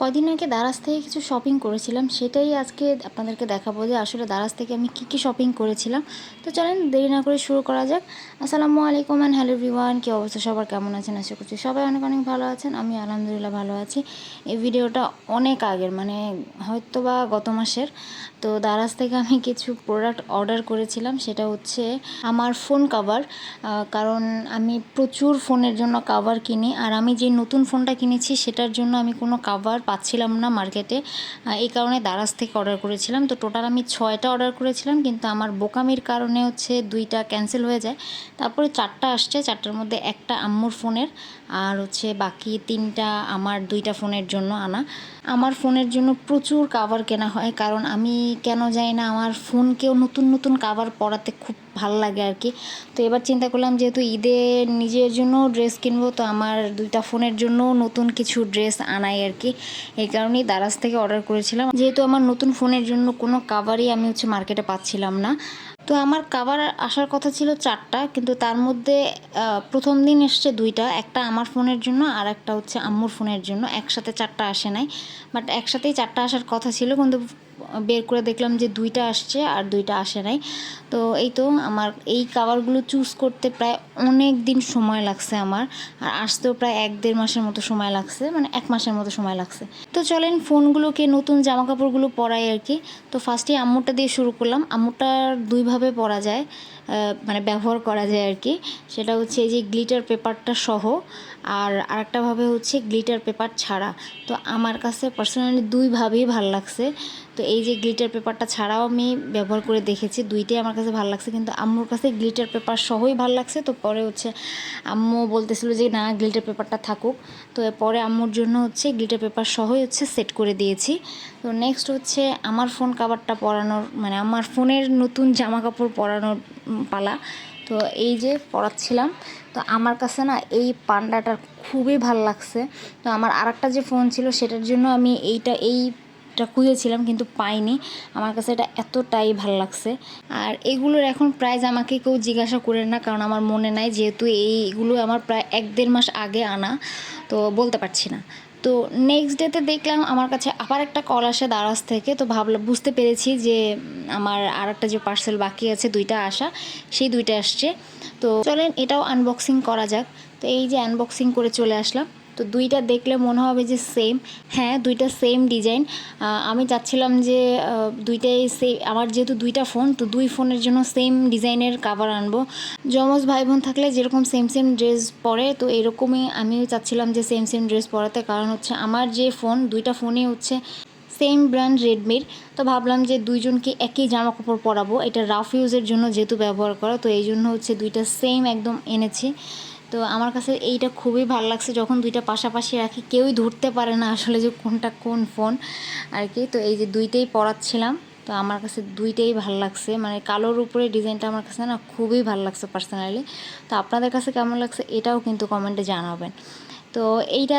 কয়দিন আগে দারাজ থেকে কিছু শপিং করেছিলাম, সেটাই আজকে আপনাদেরকে দেখাবো যে আসলে দারাজ থেকে আমি কী শপিং করেছিলাম। তো চলেন দেরি না করে শুরু করা যাক। আসসালামু আলাইকুম অ্যান্ড হ্যালো এভরিওয়ান, কী অবস্থা সবার, কেমন আছেন? আশা করছি সবাই অনেক অনেক ভালো আছেন। আমি আলহামদুলিল্লাহ ভালো আছি। এই ভিডিওটা অনেক আগের, মানে হয়তো বা গত মাসের। তো দারাজ থেকে আমি কিছু প্রোডাক্ট অর্ডার করেছিলাম, সেটা হচ্ছে আমার ফোন কাভার। কারণ আমি প্রচুর ফোনের জন্য কাভার কিনি, আর আমি যে নতুন ফোনটা কিনেছি সেটার জন্য আমি কোনো কাভার পাচ্ছিলাম না মার্কেটে। এই কারণে দারাজ থেকে অর্ডার করেছিলাম। তো টোটাল আমি 6টা অর্ডার করেছিলাম, কিন্তু আমার বোকামির কারণে হচ্ছে 2টা ক্যান্সেল হয়ে যায়। তারপরে 4টা আসছে, 4টার মধ্যে একটা আম্মুর ফোনের, আর হচ্ছে বাকি 3টা আমার 2টা ফোনের জন্য আনা। আমার ফোনের জন্য প্রচুর কাভার কেনা হয়, কারণ আমি কেন জানি না আমার ফোনকেও নতুন নতুন কাভার পরাতে খুব ভালো লাগে আর কি। তো এবার চিন্তা করলাম যেহেতু ঈদে নিজের জন্য ড্রেস কিনবো, তো আমার 2টা ফোনের জন্য নতুন কিছু ড্রেস আনাই আর কি। এই কারণেই দারাজ থেকে অর্ডার করেছিলাম, যেহেতু আমার নতুন ফোনের জন্য কোনো কাভারই আমি মার্কেটে পাচ্ছিলাম না। তো আমার কাভার আসার কথা ছিল 4টা, কিন্তু তার মধ্যে প্রথম দিন এসছে 2টা, একটা আমার ফোনের জন্য আর একটা হচ্ছে আম্মুর ফোনের জন্য। একসাথে 4টা আসে নাই, বাট একসাথেই 4টা আসার কথা ছিল, কিন্তু বের করে দেখলাম যে 2টা আসছে আর 2টা আসে নাই। তো এই তো আমার এই কাভারগুলো চুজ করতে প্রায় অনেক দিন সময় লাগছে আমার, আর আসতেও প্রায় 1-1.5 মাসের মতো সময় লাগছে, মানে 1 মাসের মতো সময় লাগছে। তো চলেন ফোনগুলোকে নতুন জামা কাপড়গুলো পরাই আর কি। তো ফার্স্টে আম্মুরটা দিয়ে শুরু করলাম। আম্মুরটার 2ভাবে পরা যায়, মানে ব্যবহার করা যায় আর কি। সেটা হচ্ছে এই যে গ্লিটার পেপারটা সহ, আর আরেকটাভাবে হচ্ছে গ্লিটার পেপার ছাড়া। তো আমার কাছে পার্সোনালি 2ভাবেই ভালো লাগছে। তো এই যে গ্লিটার পেপারটা ছাড়াও আমি ব্যবহার করে দেখেছি, 2টাই আমার কাছে ভালো লাগছে, কিন্তু আম্মুর কাছে গ্লিটার পেপার সহই ভালো লাগছে। তো পরে হচ্ছে আম্মু বলতেছিল যে না, গ্লিটার পেপারটা থাকুক। তো পরে আম্মুর জন্য হচ্ছে গ্লিটার পেপার সহই সেট করে দিয়েছি। তো নেক্সট হচ্ছে আমার ফোন কাভারটা পরানোর, মানে আমার ফোনের নতুন জামা কাপড় পরানোর পালা। তো এই যে পরাচ্ছিলাম, তো আমার কাছে না এই পান্ডাটা খুবই ভাল লাগছে। তো আমার আরেকটা যে ফোন ছিল সেটার জন্য আমি এইটা খুঁজেছিলাম, কিন্তু পাইনি। আমার কাছে এটা এতটাই ভাল লাগছে। আর এগুলোর এখন প্রাইস আমাকে কেউ জিজ্ঞাসা করেন না, কারণ আমার মনে নাই, যেহেতু এইগুলো আমার প্রায় 1-1.5 মাস আগে আনা, তো বলতে পারছি না। তো নেক্সট ডেতে দেখলাম আমার কাছে আবার একটা কল আসে দারাজ থেকে। তো বুঝতে পেরেছি যে আমার আর একটা যে পার্সেল বাকি আছে 2টা আসা, সেই 2টা আসছে। তো চলেন এটাও আনবক্সিং করা যাক। তো এই যে আনবক্সিং করে চলে আসলাম। তো 2টা দেখলে মনে হবে যে সেম, হ্যাঁ 2টা সেম ডিজাইন। আমি চাচ্ছিলাম যে 2টাই আমার যেহেতু 2টা ফোন, তো 2 ফোনের জন্য সেম ডিজাইনের কাভার আনবো। যমজ ভাই বোন থাকলে যেরকম সেম সেম ড্রেস পরে, তো এরকমই আমিও চাচ্ছিলাম যে সেম সেম ড্রেস পরাতে। কারণ হচ্ছে আমার যে ফোন, 2টা ফোনই সেম ব্র্যান্ড রেডমির। তো ভাবলাম যে 2জনকে একই জামা কাপড় পরাবো, এটা রাফ ইউজের জন্য যেহেতু ব্যবহার করা, তো এই জন্য 2টা সেম একদম এনেছি। তো আমার কাছে এইটা খুবই ভালো লাগছে, যখন 2টা পাশাপাশি রাখি কেউই ধরতে পারে না আসলে যে কোনটা কোন ফোন আর কি। তো এই যে 2টাই পরাচ্ছিলাম, তো আমার কাছে 2টাই ভালো লাগছে, মানে কালোর উপরে ডিজাইনটা আমার কাছে না খুবই ভালো লাগছে পার্সোনালি। তো আপনাদের কাছে কেমন লাগছে এটাও কিন্তু কমেন্টে জানাবেন। তো এইটা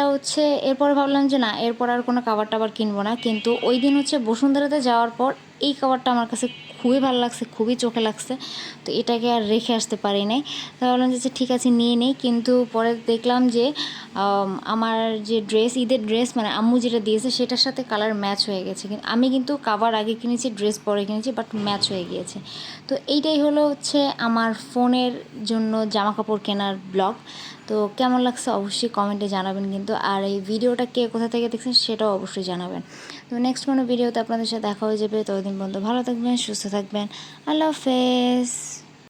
এরপরে ভাবলাম যে না, এরপর আর কোনো কাভার টাভার কিনবো না, কিন্তু ওই দিন বসুন্ধরাতে যাওয়ার পর এই কাভারটা আমার কাছে খুবই ভালো লাগছে, খুবই চোখে লাগছে। তো এটাকে আর রেখে আসতে পারি নাই। তো ভাবলাম যে ঠিক আছে নিয়ে নেই, কিন্তু পরে দেখলাম যে আমার যে ঈদের ড্রেস, মানে আম্মু যেটা দিয়েছে সেটার সাথে কালার ম্যাচ হয়ে গেছে। কিন্তু আমি কিন্তু কাভার আগে কিনেছি, ড্রেস পরে কিনেছি, বাট ম্যাচ হয়ে গিয়েছে। তো এইটাই আমার ফোনের জন্য জামা কাপড় কেনার ব্লগ। তো কেমন লাগছে অবশ্যই কমেন্টে জানাবেন কিন্তু, আর এই ভিডিওটা কে কোথা থেকে দেখছেন সেটাও অবশ্যই জানাবেন। তো নেক্সট কোনো ভিডিওতে আপনাদের সাথে দেখা হয়ে যাবে। ততদিন পর্যন্ত ভালো থাকবেন, সুস্থ থাকবেন। আল্লাহ হাফেজ।